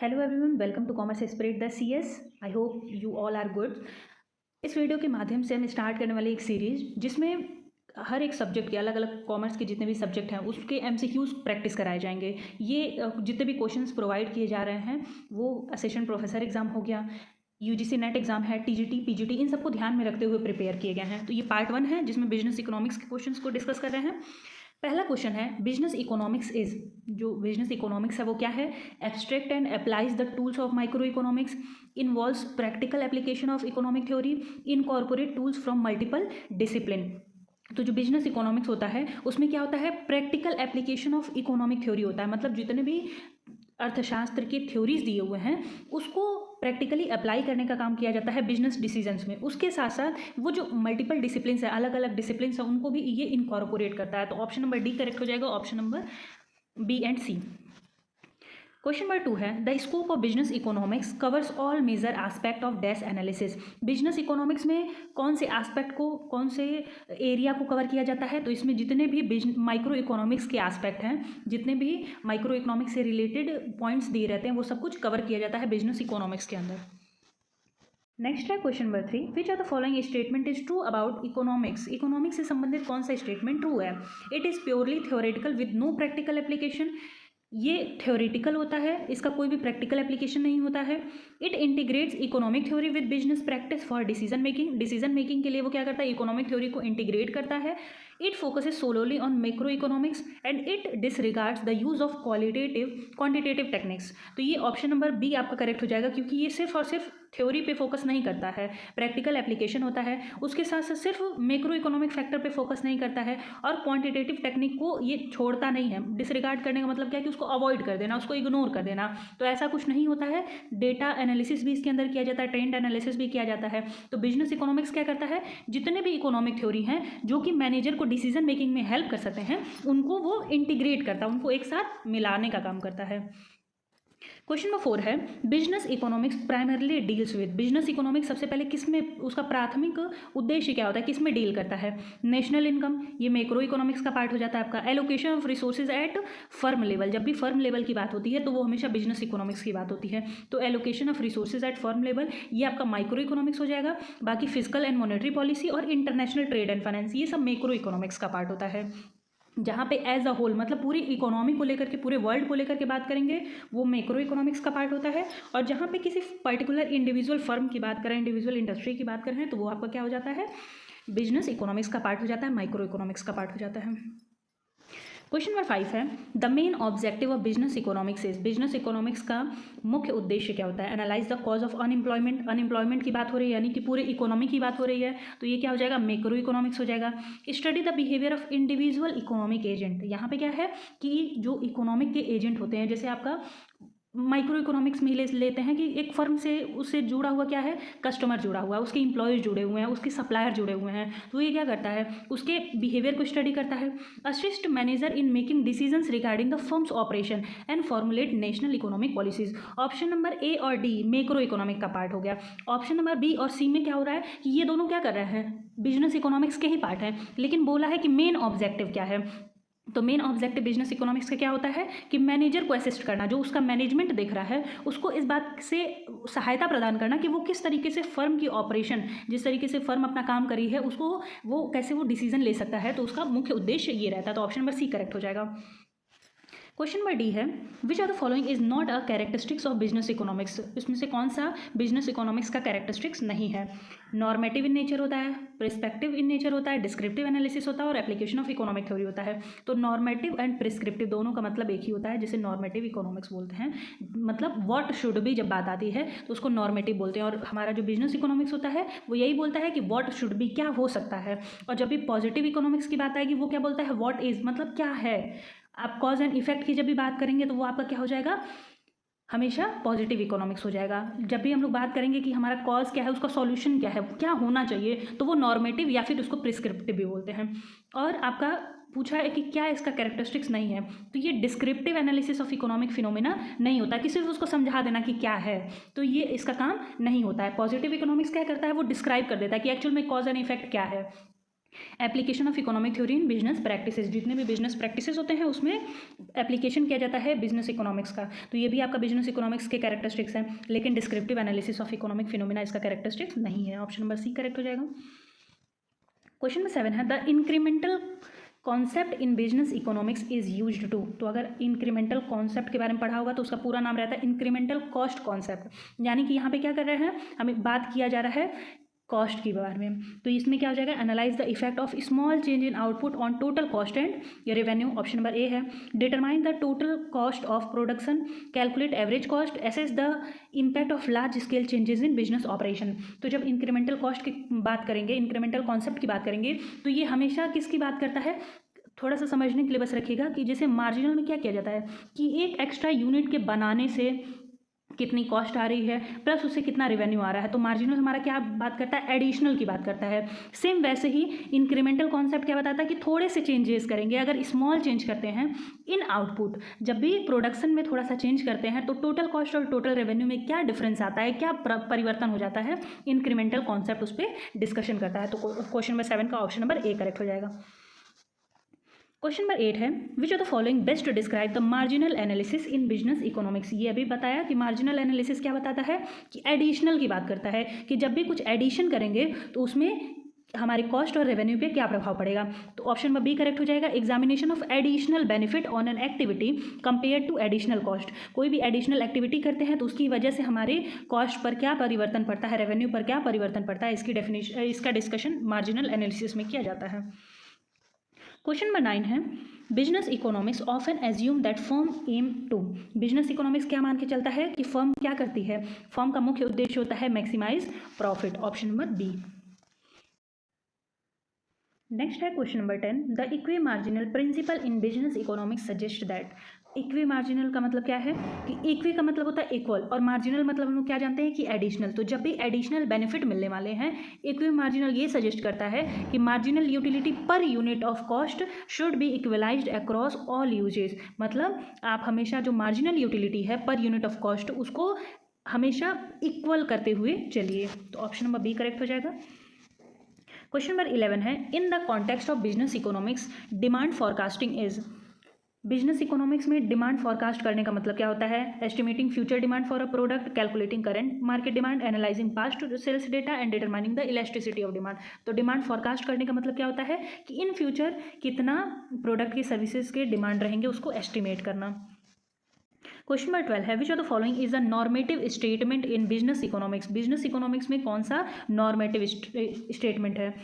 Hello everyone, welcome to commerce spirit the CS। I hope you all are good. इस video के माध्यम से हम स्टार्ट करने वाली एक सीरीज जिसमें हर एक सब्जेक्ट के अलग अलग कॉमर्स के जितने भी सब्जेक्ट हैं उसके MCQs प्रैक्टिस कराए जाएंगे। ये जितने भी क्वेश्चंस प्रोवाइड किए जा रहे हैं वो असिस्टेंट प्रोफेसर एग्जाम हो गया, UGC नेट एग्जाम है, TGT PGT, इन सबको ध्यान में रखते हुए प्रिपेयर किए गए हैं। तो ये पार्ट 1 है जिसमें बिजनेस इकोनॉमिक्स के क्वेश्चंस को डिस्कस कर रहे हैं। पहला क्वेश्चन है बिजनेस इकोनॉमिक्स इज। जो बिजनेस इकोनॉमिक्स है वो क्या है? Abstract and applies the tools of micro economics, involves practical application of economic theory, incorporate tools from multiple discipline. तो जो बिजनेस इकोनॉमिक्स होता है उसमें क्या होता है? Practical application of economic theory होता है। मतलब जितने भी अर्थशास्त्र के थ्योरीज दिए हुए हैं उसको प्रैक्टिकली अप्लाई करने का काम किया जाता है बिजनेस डिसीजंस में। उसके साथ साथ वो जो मल्टीपल डिसिप्लिन्स है, अलग अलग डिसिप्लिन्स है, उनको भी ये इनकॉर्पोरेट करता है। तो ऑप्शन नंबर डी करेक्ट हो जाएगा, option number B and C. Question number 2 है the scope of business economics covers all major aspect of dash analysis. Business economics में कौन से एस्पेक्ट को, कौन से एरिया को कवर किया जाता है? तो इसमें जितने भी माइक्रो इकोनॉमिक्स के एस्पेक्ट हैं, जितने भी माइक्रो इकोनॉमिक्स से रिलेटेड पॉइंट्स दिए रहते हैं वो सब कुछ कवर किया जाता है बिजनेस इकोनॉमिक्स के अंदर। नेक्स्ट है question number 3, which are the following statement is true about economics. Economics से संबंधित कौन सा स्टेटमेंट ट्रू है? It is purely theoretical with no practical application. ये थ्योरेटिकल होता है, इसका कोई भी प्रैक्टिकल एप्लीकेशन नहीं होता है। It integrates economic theory with business practice for decision making. Decision making के लिए वो क्या करता है? इकोनॉमिक थ्योरी को इंटीग्रेट करता है। It focuses solely on macro economics and it disregards the use of quantitative techniques. तो ये ऑप्शन नंबर बी आपका करेक्ट हो जाएगा, क्योंकि ये सिर्फ और सिर्फ थ्योरी पे फोकस नहीं करता है, प्रैक्टिकल एप्लीकेशन होता है। उसके साथ साथ सिर्फ मैक्रो इकोनॉमिक फैक्टर पे फोकस नहीं करता है और क्वांटिटेटिव टेक्निक को ये छोड़ता नहीं है। डिसरिगार्ड करने का मतलब क्या है? कि उसको अवॉइड कर देना, उसको इग्नोर कर देना। तो ऐसा कुछ नहीं होता है। डेटा एनालिसिस भी इसके अंदर किया जाता है, ट्रेंड एनालिसिस भी किया जाता है। तो बिजनेस इकोनॉमिक्स क्या करता है? जितने भी इकोनॉमिक थ्योरी हैं जो कि मैनेजर को डिसीजन मेकिंग में हेल्प कर सकते हैं उनको वो इंटीग्रेट करता है, उनको एक साथ मिलाने का काम करता है। क्वेश्चन नंबर 4 है business economics primarily deals with. Business economics सबसे पहले किस में, उसका प्राथमिक उद्देश्य क्या होता है, किस में डील करता है? नेशनल इनकम, ये मैक्रो इकोनॉमिक्स का पार्ट हो जाता है आपका। Allocation of resources eight firm level, जब भी फर्म लेवल की बात होती है तो वो हमेशा बिजनेस इकोनॉमिक्स की बात होती है। तो allocation of resources eight firm level ये आपका माइक्रो इकोनॉमिक्स हो जाएगा। बाकी फिजिकल एंड मॉनेटरी पॉलिसी और इंटरनेशनल ट्रेड एंड फाइनेंस ये सब मैक्रो इकोनॉमिक्स का पार्ट होता है। जहाँ पे एज अ होल मतलब पूरी इकोनॉमी को लेकर के, पूरे वर्ल्ड को लेकर के बात करेंगे वो मैक्रो इकोनॉमिक्स का पार्ट होता है। और जहाँ पे किसी पर्टिकुलर इंडिविजुअल फर्म की बात करें, इंडिविजुअल इंडस्ट्री की बात करें तो वो आपका क्या हो जाता है? बिजनेस इकोनॉमिक्स का पार्ट हो जाता है, माइक्रो इकोनॉमिक्स का पार्ट हो जाता है। क्वेश्चन नंबर 5 है the main objective of business economics is. Business economics का मुख्य उद्देश्य क्या होता है? Analyse the cause of unemployment. Unemployment की बात हो रही है, यानी कि पूरे इकोनॉमी की बात हो रही है, तो ये क्या हो जाएगा? मैक्रो इकोनॉमिक्स हो जाएगा। Study the behaviour of individual economic agent. यहाँ पे क्या है कि जो इकोनॉमिक के एजेंट होते हैं, जैसे आपका माइक्रो इकोनॉमिक्स में लेते हैं कि एक फर्म से उससे जुड़ा हुआ क्या है? कस्टमर जुड़ा हुआ है, उसके इंप्लॉयज जुड़े हुए हैं, उसके सप्लायर जुड़े हुए हैं। तो ये क्या करता है? उसके बिहेवियर को स्टडी करता है। Assist manager in making decisions regarding the firms operation and formulate national economic policies. Option number ए और डी मैक्रो इकोनॉमिक का पार्ट हो गया। ऑप्शन नंबर बी और सी में क्या हो रहा है कि ये दोनों क्या कर रहे हैं? बिजनेस इकोनॉमिक्स के ही पार्ट है, लेकिन बोला है कि मेन ऑब्जेक्टिव क्या है? तो मेन ऑब्जेक्टिव बिजनेस इकोनॉमिक्स का क्या होता है कि मैनेजर को असिस्ट करना, जो उसका मैनेजमेंट देख रहा है उसको इस बात से सहायता प्रदान करना कि वो किस तरीके से फर्म की ऑपरेशन, जिस तरीके से फर्म अपना काम करी है उसको वो कैसे वो डिसीजन ले सकता है। तो उसका मुख्य उद्देश्य ये रहता है। तो ऑप्शन नंबर सी करेक्ट हो जाएगा। क्वेश्चन नंबर डी है which are the following is not a characteristics of business economics. इसमें से कौन सा बिजनेस इकोनॉमिक्स का कैरेक्टरिस्टिक्स नहीं है? नॉर्मेटिव इन नेचर होता है, प्रिस्पेक्टिव इन नेचर होता है, डिस्क्रिप्टिव एनालिसिस होता है और एप्लीकेशन ऑफ इकोनॉमिक थ्योरी होता है। तो नॉर्मेटिव एंड प्रिस्क्रिप्टिव दोनों का मतलब एक ही होता है, जिसे नॉर्मेटिव इकोनॉमिक्स बोलते हैं। मतलब व्हाट शुड बी जब बात आती है तो उसको नॉर्मेटिव बोलते हैं, और हमारा जो बिजनेस इकोनॉमिक्स होता है वो यही बोलता है कि व्हाट शुड बी, क्या हो सकता है। और जब भी पॉजिटिव इकोनॉमिक्स की बात आएगी वो क्या बोलता है? व्हाट इज, मतलब क्या है। आप कॉज एंड इफेक्ट की जब भी बात करेंगे तो वो आपका क्या हो जाएगा? हमेशा पॉजिटिव इकोनॉमिक्स हो जाएगा। जब भी हम लोग बात करेंगे कि हमारा कॉज क्या है, उसका सॉल्यूशन क्या है, क्या होना चाहिए, तो वो नॉर्मेटिव या फिर उसको प्रिस्क्रिप्टिव भी बोलते हैं। और आपका पूछा है कि क्या इसका कैरेक्टरिस्टिक्स नहीं है, तो ये descriptive analysis of economic phenomena नहीं होता कि सिर्फ उसको समझा देना कि क्या है, तो ये इसका काम नहीं होता है। पॉजिटिव इकोनॉमिक्स क्या करता है? वो डिस्क्राइब कर देता है कि एक्चुअल में कॉज एंड इफेक्ट क्या है। Application of economic theory in business practices, जितने भी बिजनेस प्रैक्टिसेस होते हैं उसमें एप्लीकेशन किया जाता है बिजनेस इकोनॉमिक्स का। तो ये भी आपका बिजनेस इकोनॉमिक्स के कैरेक्टरिस्टिक्स हैं, लेकिन descriptive analysis of economic phenomena इसका कैरेक्टरिस्टिक्स नहीं है। ऑप्शन नंबर सी करेक्ट हो जाएगा। क्वेश्चन नंबर 7 है the incremental concept in business economics is used to. तो अगर इंक्रीमेंटल कॉन्सेप्ट के बारे में पढ़ा होगा तो उसका पूरा नाम रहता है इंक्रीमेंटल कॉस्ट कॉन्सेप्ट। यानी कि यहाँ पे क्या कर रहे हैं, हमें बात किया जा रहा है कॉस्ट के बारे में। तो इसमें क्या हो जाएगा, analyse the effect of small change in output on total cost and revenue. Option number A है। Determine the total cost of production, calculate average cost, assess the impact of large scale changes in business operation. तो जब incremental cost की बात करेंगे, incremental concept की बात करेंगे, तो ये हमेशा किसकी बात करता है, थोड़ा सा समझने के लिए बस रखिएगा कि जैसे मार्जिनल में क्या किया जाता है कि एक एक्स्ट्रा यूनिट के बनाने से कितनी कॉस्ट आ रही है प्लस उससे कितना रेवेन्यू आ रहा है। तो मार्जिनल हमारा क्या बात करता है, एडिशनल की बात करता है। सेम वैसे ही इंक्रीमेंटल कॉन्सेप्ट क्या बताता है कि थोड़े से चेंजेस करेंगे। अगर स्मॉल चेंज करते हैं इन आउटपुट, जब भी प्रोडक्शन में थोड़ा सा चेंज करते हैं तो टोटल कॉस्ट और टोटल रेवेन्यू में क्या डिफरेंस आता है, क्या परिवर्तन हो जाता है, इंक्रीमेंटल कॉन्सेप्ट उस पर डिस्कशन करता है। तो क्वेश्चन नंबर 7 का ऑप्शन नंबर ए करेक्ट हो जाएगा। क्वेश्चन नंबर 8 है which of the following best to describe the marginal analysis in business economics. ये अभी बताया कि मार्जिनल एनालिसिस क्या बताता है कि एडिशनल की बात करता है कि जब भी कुछ एडिशन करेंगे तो उसमें हमारी कॉस्ट और रेवेन्यू पे क्या प्रभाव पड़ेगा। तो ऑप्शन नंबर बी करेक्ट हो जाएगा। Examination of additional benefit on an activity compare to additional cost. कोई भी एडिशनल एक्टिविटी करते हैं तो उसकी वजह से हमारे कॉस्ट पर क्या परिवर्तन पड़ता है, रेवेन्यू पर क्या परिवर्तन पड़ता है, इसकी डेफिनेशन, इसका डिस्कशन मार्जिनल एनालिसिस में किया जाता है। क्वेश्चन नंबर 9 है business economics often assume that firm aim to. Business economics क्या मान के चलता है कि फर्म क्या करती है, फर्म का मुख्य उद्देश्य होता है maximise profit. Option number B. Next है question number 10 the equi marginal principle in business economics suggest that. Equi marginal का मतलब क्या है कि इक्वी का मतलब होता है इक्वल और मार्जिनल मतलब हम लोग क्या जानते हैं कि एडिशनल। तो जब भी एडिशनल बेनिफिट मिलने वाले हैं, इक्वी मार्जिनल ये सजेस्ट करता है कि marginal utility per unit of cost should be equalised across all uses. मतलब आप हमेशा जो मार्जिनल यूटिलिटी है पर यूनिट ऑफ कॉस्ट उसको हमेशा इक्वल करते हुए चलिए। तो ऑप्शन नंबर बी करेक्ट हो जाएगा। क्वेश्चन नंबर 11 है in the context of business economics demand forecasting is. Business economics में डिमांड फॉरकास्ट करने का मतलब क्या होता है, estimating future demand for a product, calculating current market demand, analysing past sales data and determining the elasticity of demand. तो demand forecast करने का मतलब क्या होता है कि इन फ्यूचर कितना प्रोडक्ट की सर्विसेज के डिमांड रहेंगे उसको एस्टिमेट करना। क्वेश्चन नंबर 12 है which of the following is a normative statement in business economics. Business economics में कौन सा नॉर्मेटिव स्टेटमेंट है।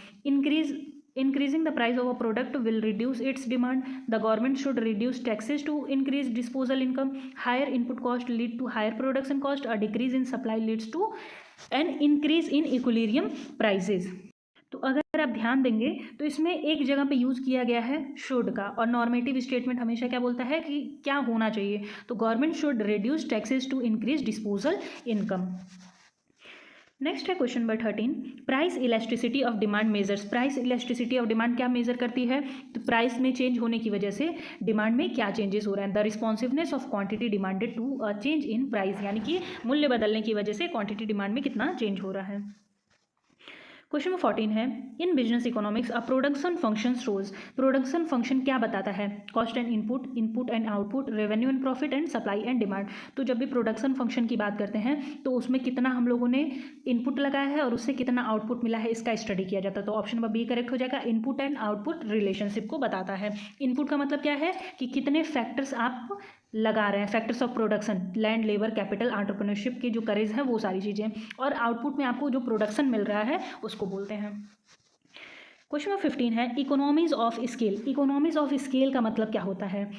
Increasing the price of a product will reduce its demand. The government should reduce taxes to increase disposable income. Higher input cost lead to higher production cost. A decrease in supply leads to an increase in equilibrium prices. तो अगर आप ध्यान देंगे तो इसमें एक जगह पे यूज़ किया गया है शुड का, और नॉर्मेटिव स्टेटमेंट हमेशा क्या बोलता है कि क्या होना चाहिए। तो government should reduce taxes to increase disposal income. Next है question number 13 price elasticity of demand measures. Price elasticity of demand क्या मेजर करती है, तो प्राइस में चेंज होने की वजह से डिमांड में क्या चेंजेस हो रहे हैं। The responsiveness of quantity demanded to a change in price, यानी कि मूल्य बदलने की वजह से क्वांटिटी डिमांड में कितना चेंज हो रहा है। क्वेश्चन नंबर 14 है in business economics a production function shows. Production function क्या बताता है, cost and input, input and output, revenue and profit and supply and demand. तो जब भी प्रोडक्शन फंक्शन की बात करते हैं तो उसमें कितना हम लोगों ने इनपुट लगाया है और उससे कितना आउटपुट मिला है इसका स्टडी किया जाता है। तो ऑप्शन नंबर बी करेक्ट हो जाएगा। इनपुट एंड आउटपुट रिलेशनशिप को बताता है। इनपुट का मतलब क्या है कि कितने फैक्टर्स आप लगा रहे हैं, factors of production, land, labour, capital, entrepreneurship की जो करेज है वो सारी चीज़ें, और आउटपुट में आपको जो प्रोडक्शन मिल रहा है उसको बोलते हैं। क्वेश्चन नंबर 15 है economies of scale. Economies of scale का मतलब क्या होता है,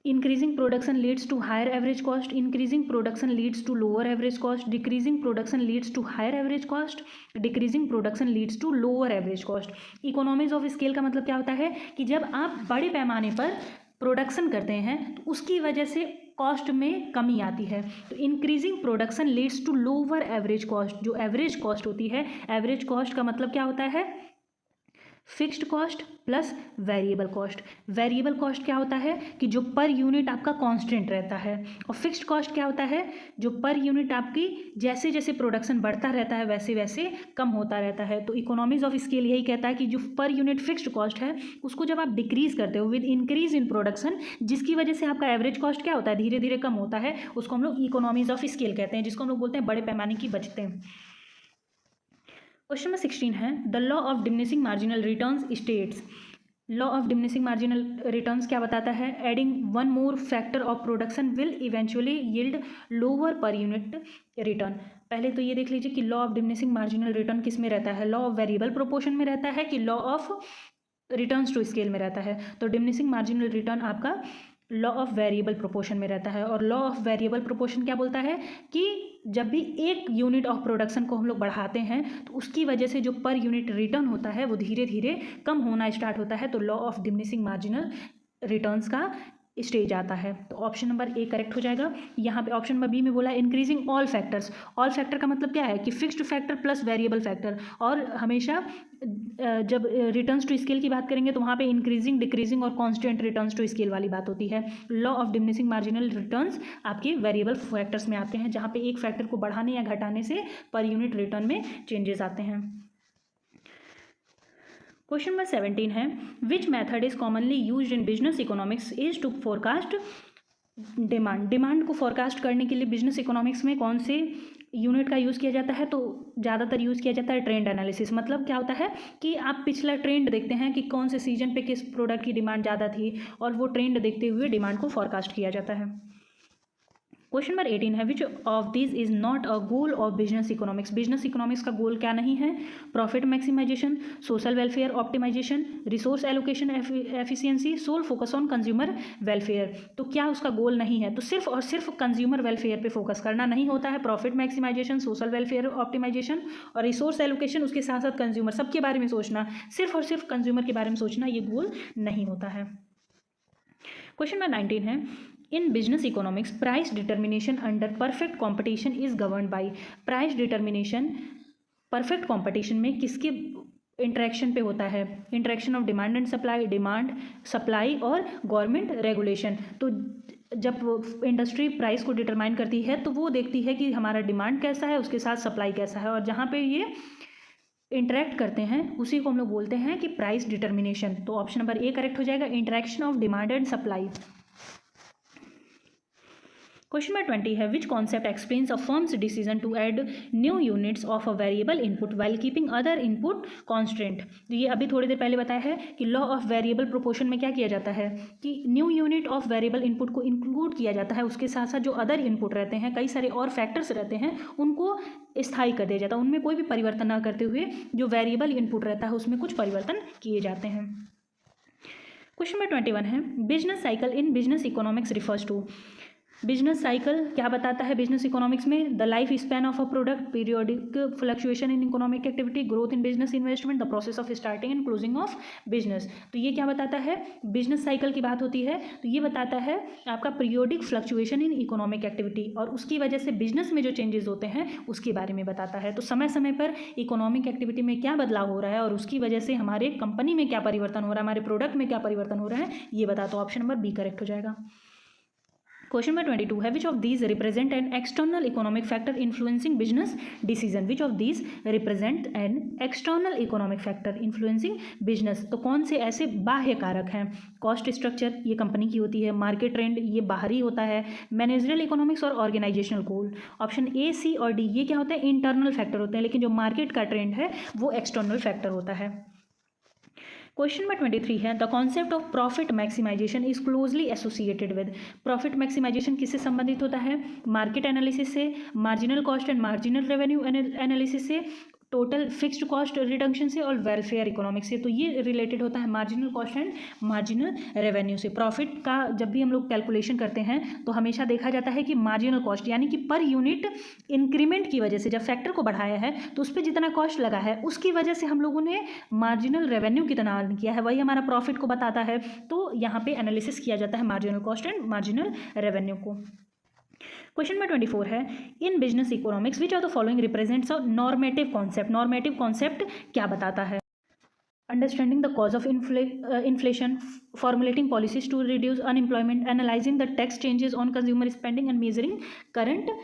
increasing production leads to higher average cost, increasing production leads to lower average cost, decreasing production leads to higher average cost, decreasing production leads to lower average cost. Economies of scale का मतलब क्या होता है कि जब आप बड़े पैमाने पर प्रोडक्शन करते हैं तो उसकी वजह से कॉस्ट में कमी आती है। तो increasing production leads to lower average cost. जो एवरेज कॉस्ट होती है, एवरेज कॉस्ट का मतलब क्या होता है fixed cost plus variable cost. Variable cost क्या होता है कि जो पर यूनिट आपका कांस्टेंट रहता है, और फिक्स्ड कॉस्ट क्या होता है जो पर यूनिट आपकी जैसे जैसे प्रोडक्शन बढ़ता रहता है वैसे वैसे कम होता रहता है। तो इकोनॉमीज ऑफ स्केल यही कहता है कि जो पर यूनिट फिक्स्ड कॉस्ट है उसको जब आप डिक्रीज करते हो विद इंक्रीज इन प्रोडक्शन, जिसकी वजह से आपका एवरेज कॉस्ट क्या होता है धीरे धीरे कम होता है, उसको हम लोग इकोनॉमीज ऑफ स्केल कहते हैं, जिसको हम लोग बोलते हैं बड़े पैमाने की बचतें। क्वेश्चन नंबर 16 है the law of diminishing marginal returns states. Law of diminishing marginal returns क्या बताता है? Adding one more factor of production will eventually yield lower per unit return. पहले तो ये देख लीजिए कि law of diminishing marginal return किस में रहता है, लॉ ऑफ वेरिएबल प्रोपोर्शन में रहता है कि law of returns to scale में रहता है। तो डिमिनिशिंग मार्जिनल रिटर्न आपका लॉ ऑफ वेरिएबल प्रोपोर्शन में रहता है। और लॉ ऑफ वेरिएबल प्रोपोर्शन क्या बोलता है कि जब भी एक यूनिट ऑफ प्रोडक्शन को हम लोग बढ़ाते हैं तो उसकी वजह से जो पर यूनिट रिटर्न होता है वो धीरे धीरे कम होना स्टार्ट होता है। तो law of diminishing marginal returns का स्टेज आता है। तो ऑप्शन नंबर ए करेक्ट हो जाएगा। यहाँ पे ऑप्शन नंबर बी में बोला increasing all factors. All factor का मतलब क्या है कि fixed factor plus variable factor, और हमेशा जब रिटर्न्स टू स्केल की बात करेंगे तो वहाँ पे इंक्रीजिंग डिक्रीजिंग और कांस्टेंट रिटर्न्स टू स्केल वाली बात होती है। Law of diminishing marginal returns आपके वेरिएबल फैक्टर्स में आते हैं, जहाँ पे एक फैक्टर को बढ़ाने या घटाने से पर यूनिट रिटर्न में चेंजेस आते हैं। क्वेश्चन नंबर 17 है which method is commonly used in business economics is to forecast demand. Demand को फोरकास्ट करने के लिए बिजनेस इकोनॉमिक्स में कौन से यूनिट का यूज़ किया जाता है? तो ज़्यादातर यूज़ किया जाता है ट्रेंड एनालिसिस। मतलब क्या होता है कि आप पिछला ट्रेंड देखते हैं कि कौन से सीजन पे किस प्रोडक्ट की डिमांड ज़्यादा थी, और वो ट्रेंड देखते हुए डिमांड को फोरकास्ट किया जाता है। क्वेश्चन नंबर 18 है which of this is not a goal of business economics. Business economics का गोल क्या नहीं है? Profit maximization, social welfare optimization, resource allocation efficiency, sole focus on consumer welfare. तो क्या उसका गोल नहीं है? तो सिर्फ और सिर्फ कंज्यूमर वेलफेयर पे फोकस करना नहीं होता है। Profit maximization, social welfare optimization और रिसोर्स एलोकेशन, उसके साथ साथ कंज्यूमर, सबके बारे में सोचना, सिर्फ और सिर्फ कंज्यूमर के बारे में सोचना, ये गोल नहीं होता है। क्वेश्चन नंबर 19 है in business economics price determination under perfect competition is govern by. Price determination perfect competition में किसके इंटरेक्शन पे होता है? Interaction of demand and supply, demand supply और गवर्नमेंट रेगुलेशन। तो जब इंडस्ट्री प्राइस को डिटरमाइन करती है तो वो देखती है कि हमारा डिमांड कैसा है, उसके साथ सप्लाई कैसा है, और जहाँ पे ये इंटरेक्ट करते हैं उसी को हम लोग बोलते हैं कि प्राइस डिटर्मिनेशन। तो ऑप्शन नंबर ए करेक्ट हो जाएगा, interaction of demand and supply. Question number 20 है which concept explains a firm's decision to add new units of a variable input while keeping other input constant. तो ये अभी थोड़ी देर पहले बताया है कि लॉ ऑफ वेरिएबल प्रोपोर्शन में क्या किया जाता है कि new unit of variable input को इंक्लूड किया जाता है, उसके साथ साथ जो अदर इनपुट रहते हैं, कई सारे और फैक्टर्स रहते हैं, उनको स्थायी कर दिया जाता है। उनमें कोई भी परिवर्तन ना करते हुए जो वेरिएबल इनपुट रहता है उसमें कुछ परिवर्तन किए जाते हैं। क्वेश्चन नंबर 21 है business cycle in business economics refers to. Business cycle क्या बताता है बिजनेस इकोनॉमिक्स में? The life span of a product, periodic fluctuation in economic activity, growth in business investment, the process of starting and closing of business. तो ये क्या बताता है? Business cycle की बात होती है तो ये बताता है आपका periodic fluctuation in economic activity, और उसकी वजह से बिजनेस में जो चेंजेस होते हैं उसके बारे में बताता है। तो समय समय पर इकोनॉमिक एक्टिविटी में क्या बदलाव हो रहा है और उसकी वजह से हमारे कंपनी में क्या परिवर्तन हो रहा है, हमारे प्रोडक्ट में क्या परिवर्तन हो रहा है, ये बताता है। ऑप्शन नंबर बी करेक्ट हो जाएगा। क्वेश्चन नंबर 22 है which of these represent an external economic factor influencing business decision. Which of these represent an external economic factor influencing business. तो कौन से ऐसे बाह्य कारक हैं? कॉस्ट स्ट्रक्चर, ये कंपनी की होती है। मार्केट ट्रेंड, ये बाहरी होता है। मैनेजरियल इकोनॉमिक्स और ऑर्गेनाइजेशनल गोल। ऑप्शन ए, सी और डी ये क्या होते हैं? इंटरनल फैक्टर होते हैं, लेकिन जो मार्केट का ट्रेंड है वो एक्सटर्नल फैक्टर होता है। क्वेश्चन नंबर 23 है the concept of profit maximization is closely associated with. Profit maximization किससे संबंधित होता है? मार्केट एनालिसिस से, marginal cost and marginal revenue analysis से, टोटल फिक्स्ड कॉस्ट रिडक्शन से और वेलफेयर इकोनॉमिक्स से। तो ये रिलेटेड होता है marginal cost and marginal revenue से। प्रॉफिट का जब भी हम लोग कैलकुलेशन करते हैं तो हमेशा देखा जाता है कि मार्जिनल कॉस्ट यानी कि पर यूनिट इंक्रीमेंट की वजह से जब फैक्टर को बढ़ाया है तो उस पर जितना कॉस्ट लगा है उसकी वजह से हम लोगों ने मार्जिनल रेवेन्यू कितना अर्न किया है, वही हमारा प्रॉफिट को बताता है। तो यहाँ पे एनालिसिस किया जाता है marginal cost and marginal revenue को। क्वेश्चन नंबर 24 है in business economics which are the following represents a normative concept. Normative concept क्या बताता है? understanding the cause of inflation, formulating policies to reduce unemployment, analyzing the tax changes on consumer spending and measuring current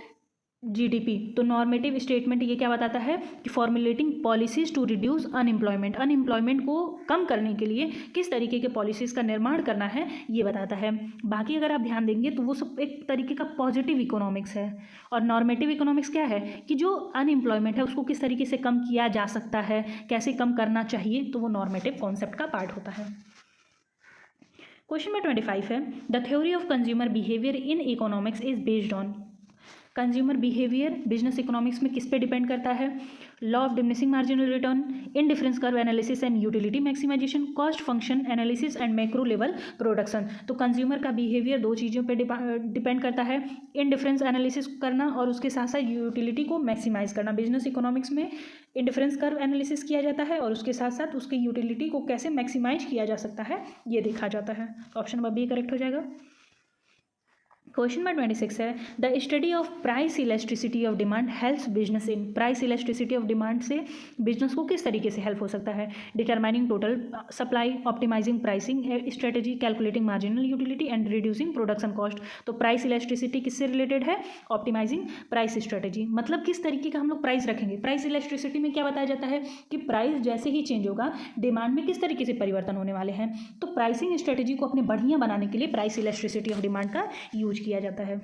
GDP. तो normative statement ये क्या बताता है कि formulating policies to reduce unemployment को कम करने के लिए किस तरीके के पॉलिसीज़ का निर्माण करना है ये बताता है। बाकी अगर आप ध्यान देंगे तो वो सब एक तरीके का पॉजिटिव इकोनॉमिक्स है। और नॉर्मेटिव इकोनॉमिक्स क्या है कि जो अनएम्प्लॉयमेंट है उसको किस तरीके से कम किया जा सकता है, कैसे कम करना चाहिए, तो वो नॉर्मेटिव कॉन्सेप्ट का पार्ट होता है। क्वेश्चन नंबर 25 है the theory of consumer behaviour in economics is based on. Consumer behaviour business economics में किस पे डिपेंड करता है? Law of diminishing marginal return, indifference curve analysis and utility maximization, cost function analysis and macro level production. तो consumer का behaviour दो चीज़ों पे डिपेंड करता है, इंडिफरेंस एनालिसिस करना और उसके साथ साथ यूटिलिटी को मैक्सिमाइज करना। बिजनेस इकोनॉमिक्स में इंडिफरेंस कर्व एनालिसिस किया जाता है और उसके साथ साथ उसकी यूटिलिटी को कैसे मैक्सिमाइज किया जा सकता है ये देखा जाता है। ऑप्शन नंबर बी करेक्ट हो जाएगा। क्वेश्चन नंबर 26 है the study of price elasticity of demand helps business in. Price elasticity of demand से बिजनेस को किस तरीके से हेल्प हो सकता है? Determining total supply, optimizing pricing strategy, calculating marginal utility and reducing production cost. तो प्राइस इलेस्टिसिटी किससे रिलेटेड है? Optimizing price strategy. मतलब किस तरीके का हम लोग प्राइस रखेंगे। प्राइस इलेस्टिसिटी में क्या बताया जाता है कि प्राइस जैसे ही चेंज होगा डिमांड में किस तरीके से परिवर्तन होने वाले हैं। तो प्राइसिंग स्ट्रेटेजी को अपने बढ़िया बनाने के लिए प्राइस इलेस्टिसिटी ऑफ डिमांड का यूज किया जाता है।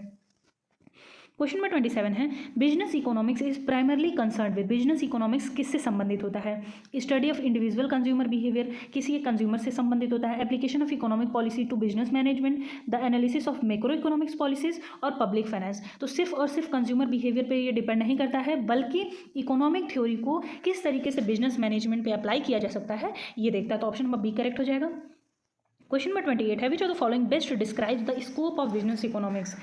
क्वेश्चन नंबर 27 है business economics is primarily concern with. Business economics किससे संबंधित होता है? Study of individual consumer behaviour, किसी एक कंज्यूमर से संबंधित होता है। Application of economic policy to business management, the analysis of macro economics policies और पब्लिक फाइनेंस। तो सिर्फ और सिर्फ कंज्यूमर बिहेवियर पे ये डिपेंड नहीं करता है बल्कि इकोनॉमिक थ्योरी को किस तरीके से बिजनेस मैनेजमेंट पे अप्लाई किया जा सकता है ये देखता है। तो ऑप्शन नंबर बी करेक्ट हो जाएगा। क्वेश्चन नंबर 28 है which of the following best describe the scope of business economics.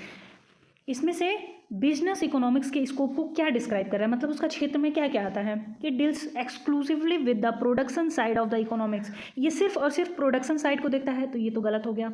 इसमें से बिजनेस इकोनॉमिक्स के स्कोप को क्या डिस्क्राइब कर रहा है, मतलब उसका क्षेत्र में क्या क्या आता है? It deals exclusively with the production side of the economics. ये सिर्फ और सिर्फ प्रोडक्शन साइड को देखता है तो ये तो गलत हो गया।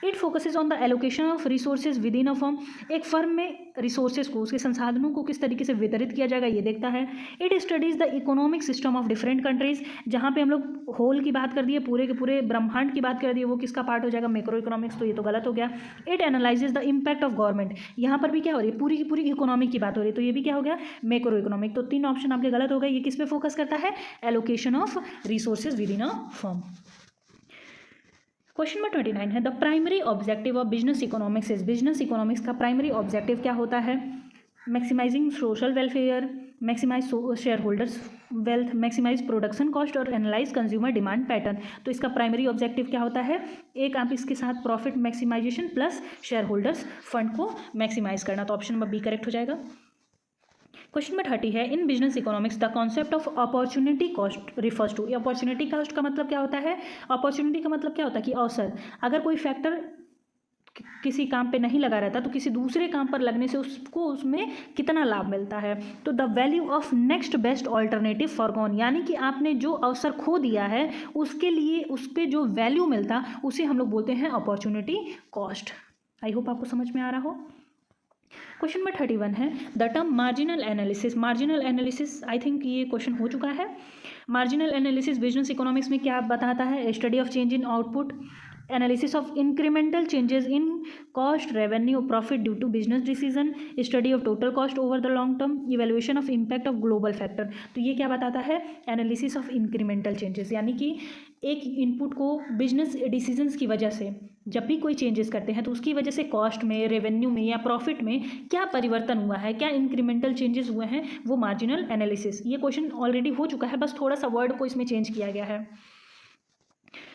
It focuses on the allocation of resources within a firm. एक फर्म में रिसोर्सेज को, उसके संसाधनों को किस तरीके से वितरित किया जाएगा ये देखता है। It studies the economic system of different countries. जहाँ पे हम लोग होल की बात कर दिए, पूरे के पूरे ब्रह्मांड की बात कर दिए, वो किसका पार्ट हो जाएगा? Macro economics. तो ये तो गलत हो गया। It analyses the impact of government. यहाँ पर भी क्या हो रही है? पूरी की पूरी इकोनॉमिक की बात हो रही है तो ये भी क्या हो गया? Macro economic. तो तीन ऑप्शन आपके गलत हो गए। ये किस पे फोकस करता है? Allocation of resources within a firm. Question number 29 है the primary objective of business economics is. Business economics का प्राइमरी ऑब्जेक्टिव क्या होता है? Maximizing social welfare, maximize share holders wealth, maximize production cost और analyse consumer demand pattern. तो इसका primary objective क्या होता है? एक आप इसके साथ profit maximization plus share holders fund को मैक्सिमाइज करना। तो ऑप्शन नंबर बी करेक्ट हो जाएगा। क्वेश्चन नंबर 30 है in business economics the concept of opportunity cost refers to. Opportunity cost का मतलब क्या होता है? अपॉर्चुनिटी का मतलब क्या होता है कि अवसर, अगर कोई फैक्टर किसी काम पे नहीं लगा रहता तो किसी दूसरे काम पर लगने से उसको उसमें कितना लाभ मिलता है। तो the value of next best alternative foregone, यानी कि आपने जो अवसर खो दिया है उसके लिए उस पर जो वैल्यू मिलता उसे हम लोग बोलते हैं अपॉर्चुनिटी कॉस्ट। आई होप आपको समझ में आ रहा हो। क्वेश्चन नंबर 31 है the term marginal analysis. Marginal analysis I think ये क्वेश्चन हो चुका है। मार्जिनल एनालिसिस बिजनेस इकोनॉमिक्स में क्या बताता है? Study of change in output, analysis of incremental changes in cost, revenue, profit due to business decision, study of total cost over the long term, evaluation of impact of global factor. तो ये क्या बताता है? Analysis of incremental changes, यानी कि एक input को business decisions की वजह से जब भी कोई चेंजेस करते हैं तो उसकी वजह से कॉस्ट में, रेवेन्यू में या प्रॉफिट में क्या परिवर्तन हुआ है, क्या इंक्रीमेंटल चेंजेस हुए हैं, वो मार्जिनल एनालिसिस। ये क्वेश्चन ऑलरेडी हो चुका है, बस थोड़ा सा वर्ड को इसमें चेंज किया गया है।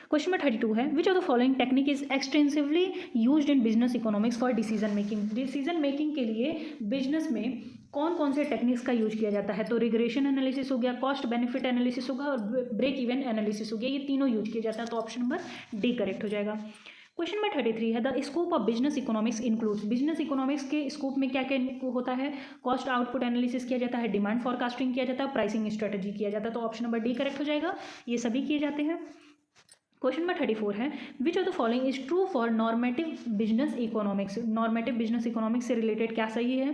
क्वेश्चन नंबर 32 है which of the following technique is extensively used in business economics for decision making. Decision making के लिए बिजनेस में कौन कौन से टेक्निक्स का यूज किया जाता है? तो रिग्रेशन एनालिसिस हो गया, कॉस्ट बेनिफिट एनालिसिस होगा और ब्रेक इवन एनालिसिस हो गया। ये तीनों यूज किया जाता है तो ऑप्शन नंबर डी करेक्ट हो जाएगा। क्वेश्चन नंबर 33 है the scope of business economics includes. Business economics के स्कोप में क्या क्या होता है? कॉस्ट आउटपुट एनालिसिस किया जाता है, डिमांड फॉरकास्टिंग किया जाता है, प्राइसिंग स्ट्रेटजी किया जाता है। तो ऑप्शन नंबर डी करेक्ट हो जाएगा। ये सभी किए जाते हैं। क्वेश्चन नंबर 34 है, which of the following is true for normative business economics. Normative business economics से रिलेटेड क्या सही है?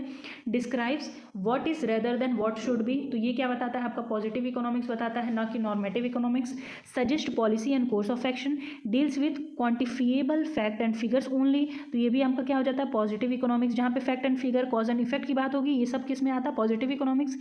Describes what is rather than what should be, तो ये क्या बताता है आपका? पॉजिटिव इकोनॉमिक्स बताता है, ना कि normative economics. Suggest policy and course of action, deals with quantifiable fact and figures only, तो ये भी आपका क्या हो जाता है? पॉजिटिव इकोनॉमिक्स, जहाँ पे fact and figure, cause and effect की बात होगी, ये सब किस में आता है? Positive economics.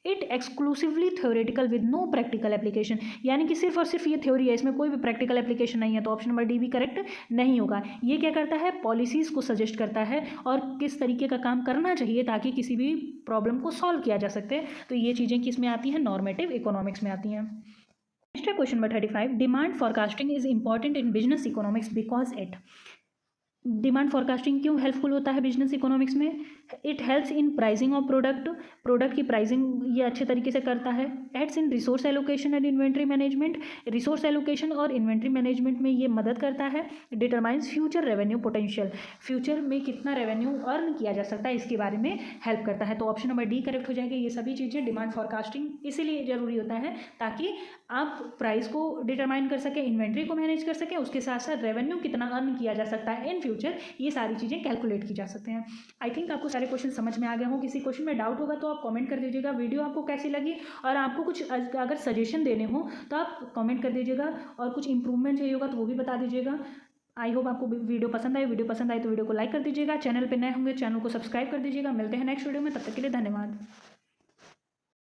It exclusively theoretical with no practical application, यानी कि सिर्फ और सिर्फ ये थ्योरी है, इसमें कोई भी प्रैक्टिकल एप्लीकेशन नहीं है, तो ऑप्शन नंबर डी भी करेक्ट नहीं होगा। ये क्या करता है? पॉलिसीज़ को सजेस्ट करता है और किस तरीके का काम करना चाहिए ताकि किसी भी प्रॉब्लम को सॉल्व किया जा सकते, तो ये चीज़ें किस में आती हैं? नॉर्मेटिव इकोनॉमिक्स में आती हैं। नेक्स्ट है question number 35, demand forecasting is important in business economics because it. Demand forecasting क्यों हेल्पफुल होता है बिजनेस इकोनॉमिक्स में? It helps in pricing of product की प्राइसिंग ये अच्छे तरीके से करता है। Aids in resource allocation and inventory management, resource allocation और इन्वेंट्री मैनेजमेंट में ये मदद करता है। Determines future revenue potential, future में कितना रेवेन्यू अर्न किया जा सकता है इसके बारे में हेल्प करता है, तो ऑप्शन नंबर डी करेक्ट हो जाएगा। ये सभी चीज़ें डिमांड फॉरकास्टिंग इसीलिए जरूरी होता है ताकि आप प्राइस को डिटरमाइन कर सकें, इन्वेंट्री को मैनेज कर सकें, उसके साथ साथ रेवेन्यू कितना अर्न किया जा सकता है इन फ्यूचर, ये सारी चीज़ें कैलकुलेट की जा सकते हैं। आई थिंक आपको सारे क्वेश्चन समझ में आ गए हों। किसी क्वेश्चन में डाउट होगा तो आप कमेंट कर दीजिएगा। वीडियो आपको कैसी लगी और आपको कुछ अगर सजेशन देने हो तो आप कमेंट कर दीजिएगा, और कुछ इंप्रूवमेंट चाहिए होगा तो वो भी बता दीजिएगा। आई होप आपको वीडियो पसंद आए। वीडियो पसंद आए तो वीडियो को लाइक कर दीजिएगा, चैनल पर नए होंगे चैनल को सब्सक्राइब कर दीजिएगा। मिलते हैं नेक्स्ट वीडियो में, तब तक के लिए धन्यवाद।